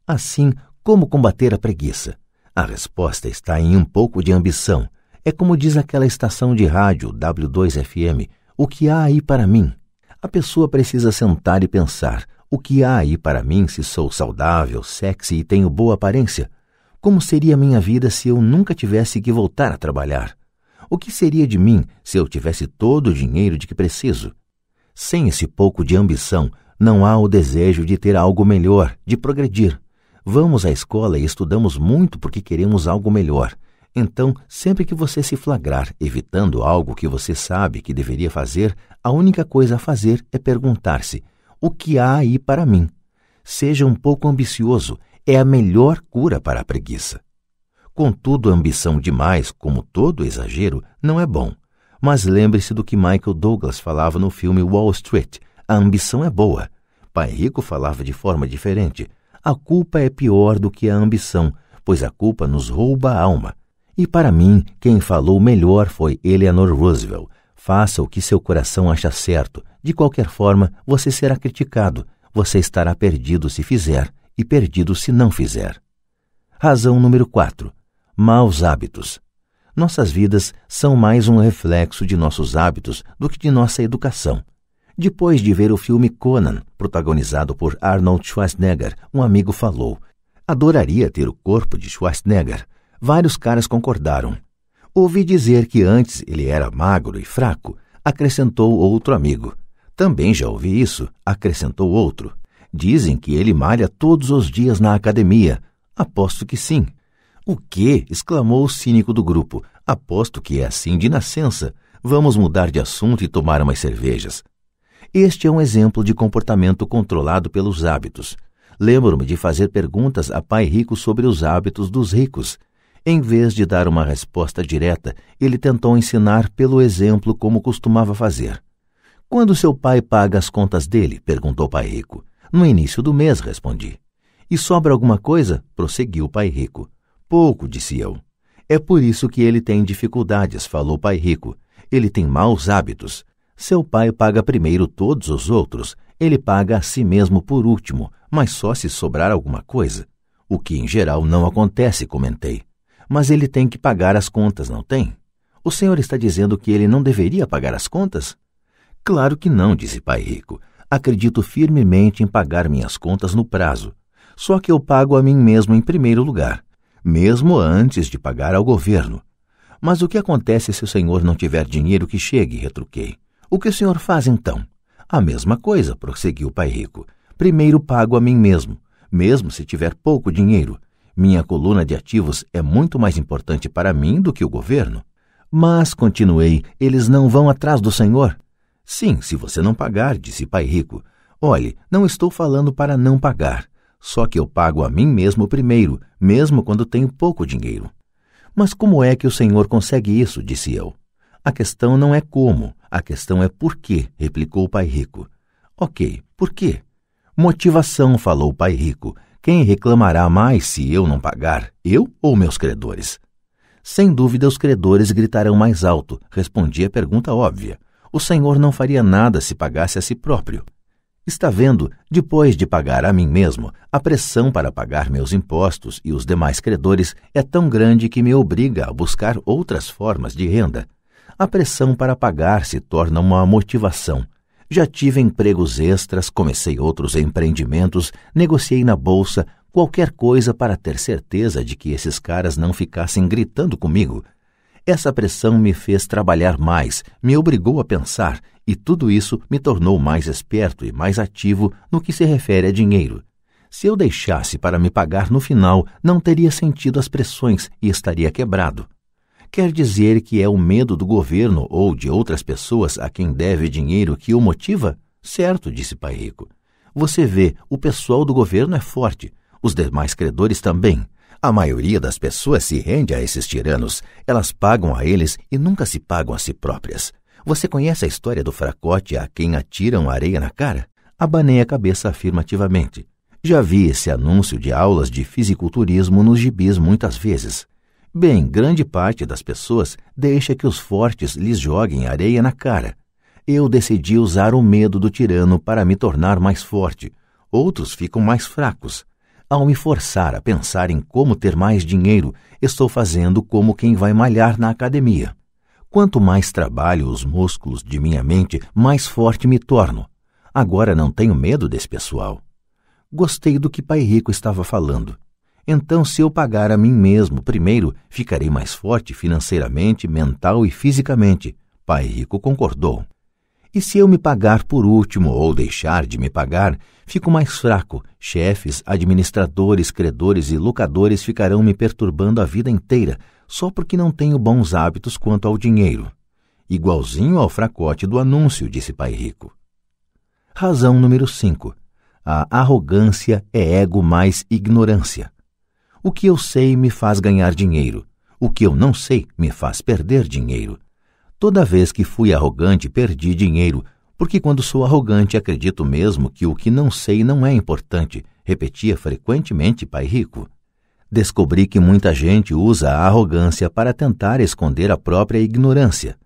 Assim, como combater a preguiça? A resposta está em um pouco de ambição. É como diz aquela estação de rádio W2FM, o que há aí para mim? A pessoa precisa sentar e pensar, o que há aí para mim se sou saudável, sexy e tenho boa aparência? Como seria a minha vida se eu nunca tivesse que voltar a trabalhar? O que seria de mim se eu tivesse todo o dinheiro de que preciso? Sem esse pouco de ambição, não há o desejo de ter algo melhor, de progredir. Vamos à escola e estudamos muito porque queremos algo melhor. Então, sempre que você se flagrar evitando algo que você sabe que deveria fazer, a única coisa a fazer é perguntar-se, o que há aí para mim? Seja um pouco ambicioso, é a melhor cura para a preguiça. Contudo, a ambição demais, como todo exagero, não é bom. Mas lembre-se do que Michael Douglas falava no filme Wall Street, a ambição é boa. Pai Rico falava de forma diferente. A culpa é pior do que a ambição, pois a culpa nos rouba a alma. E para mim, quem falou melhor foi Eleanor Roosevelt. Faça o que seu coração acha certo. De qualquer forma, você será criticado. Você estará perdido se fizer e perdido se não fizer. Razão número 4. Maus hábitos. Nossas vidas são mais um reflexo de nossos hábitos do que de nossa educação. Depois de ver o filme Conan, protagonizado por Arnold Schwarzenegger, um amigo falou: adoraria ter o corpo de Schwarzenegger. Vários caras concordaram. Ouvi dizer que antes ele era magro e fraco, acrescentou outro amigo. Também já ouvi isso, acrescentou outro. Dizem que ele malha todos os dias na academia. Aposto que sim. O quê? Exclamou o cínico do grupo. Aposto que é assim de nascença. Vamos mudar de assunto e tomar umas cervejas. Este é um exemplo de comportamento controlado pelos hábitos. Lembro-me de fazer perguntas a Pai Rico sobre os hábitos dos ricos. Em vez de dar uma resposta direta, ele tentou ensinar pelo exemplo como costumava fazer. Quando seu pai paga as contas dele? Perguntou Pai Rico. No início do mês, respondi. E sobra alguma coisa? Prosseguiu Pai Rico. Pouco, disse eu. É por isso que ele tem dificuldades, falou Pai Rico. Ele tem maus hábitos. Seu pai paga primeiro todos os outros. Ele paga a si mesmo por último, mas só se sobrar alguma coisa. O que em geral não acontece, comentei. Mas ele tem que pagar as contas, não tem? O senhor está dizendo que ele não deveria pagar as contas? Claro que não, disse Pai Rico. Acredito firmemente em pagar minhas contas no prazo. Só que eu pago a mim mesmo em primeiro lugar, mesmo antes de pagar ao governo. Mas o que acontece se o senhor não tiver dinheiro que chegue? Retruquei. O que o senhor faz então? A mesma coisa, prosseguiu Pai Rico. Primeiro pago a mim mesmo, mesmo se tiver pouco dinheiro. Minha coluna de ativos é muito mais importante para mim do que o governo. Mas, continuei, eles não vão atrás do senhor? Sim, se você não pagar, disse Pai Rico. Olhe, não estou falando para não pagar. Só que eu pago a mim mesmo primeiro, mesmo quando tenho pouco dinheiro. Mas como é que o senhor consegue isso? Disse eu. A questão não é como, a questão é por quê, replicou Pai Rico. Ok, por quê? Motivação, falou Pai Rico. Quem reclamará mais se eu não pagar, eu ou meus credores? Sem dúvida os credores gritarão mais alto, respondi a pergunta óbvia. O senhor não faria nada se pagasse a si próprio. Está vendo, depois de pagar a mim mesmo, a pressão para pagar meus impostos e os demais credores é tão grande que me obriga a buscar outras formas de renda. A pressão para pagar se torna uma motivação. Já tive empregos extras, comecei outros empreendimentos, negociei na bolsa, qualquer coisa para ter certeza de que esses caras não ficassem gritando comigo. Essa pressão me fez trabalhar mais, me obrigou a pensar, e tudo isso me tornou mais esperto e mais ativo no que se refere a dinheiro. Se eu deixasse para me pagar no final, não teria sentido as pressões e estaria quebrado. Quer dizer que é o medo do governo ou de outras pessoas a quem deve dinheiro que o motiva? Certo, disse Pai Rico. Você vê, o pessoal do governo é forte, os demais credores também. A maioria das pessoas se rende a esses tiranos, elas pagam a eles e nunca se pagam a si próprias. Você conhece a história do fracote a quem atiram areia na cara? Abanei a cabeça afirmativamente. Já vi esse anúncio de aulas de fisiculturismo nos gibis muitas vezes. Bem, grande parte das pessoas deixa que os fortes lhes joguem areia na cara. Eu decidi usar o medo do tirano para me tornar mais forte. Outros ficam mais fracos. Ao me forçar a pensar em como ter mais dinheiro, estou fazendo como quem vai malhar na academia. Quanto mais trabalho os músculos de minha mente, mais forte me torno. Agora não tenho medo desse pessoal. Gostei do que Pai Rico estava falando. Então, se eu pagar a mim mesmo primeiro, ficarei mais forte financeiramente, mental e fisicamente. Pai Rico concordou. E se eu me pagar por último ou deixar de me pagar, fico mais fraco. Chefes, administradores, credores e locadores ficarão me perturbando a vida inteira, só porque não tenho bons hábitos quanto ao dinheiro. Igualzinho ao fracote do anúncio, disse Pai Rico. Razão número 5. A arrogância é ego mais ignorância. O que eu sei me faz ganhar dinheiro. O que eu não sei me faz perder dinheiro. Toda vez que fui arrogante, perdi dinheiro, porque quando sou arrogante acredito mesmo que o que não sei não é importante, repetia frequentemente Pai Rico. Descobri que muita gente usa a arrogância para tentar esconder a própria ignorância.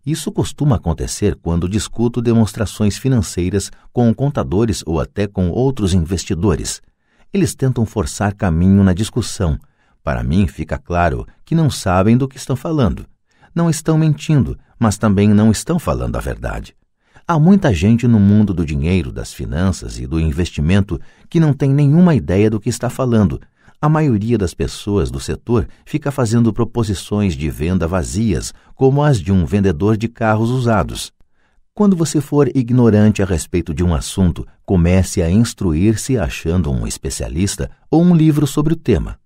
Isso costuma acontecer quando discuto demonstrações financeiras com contadores ou até com outros investidores. Eles tentam forçar caminho na discussão. Para mim fica claro que não sabem do que estão falando. Não estão mentindo, mas também não estão falando a verdade. Há muita gente no mundo do dinheiro, das finanças e do investimento que não tem nenhuma ideia do que está falando. A maioria das pessoas do setor fica fazendo proposições de venda vazias, como as de um vendedor de carros usados. Quando você for ignorante a respeito de um assunto, comece a instruir-se achando um especialista ou um livro sobre o tema.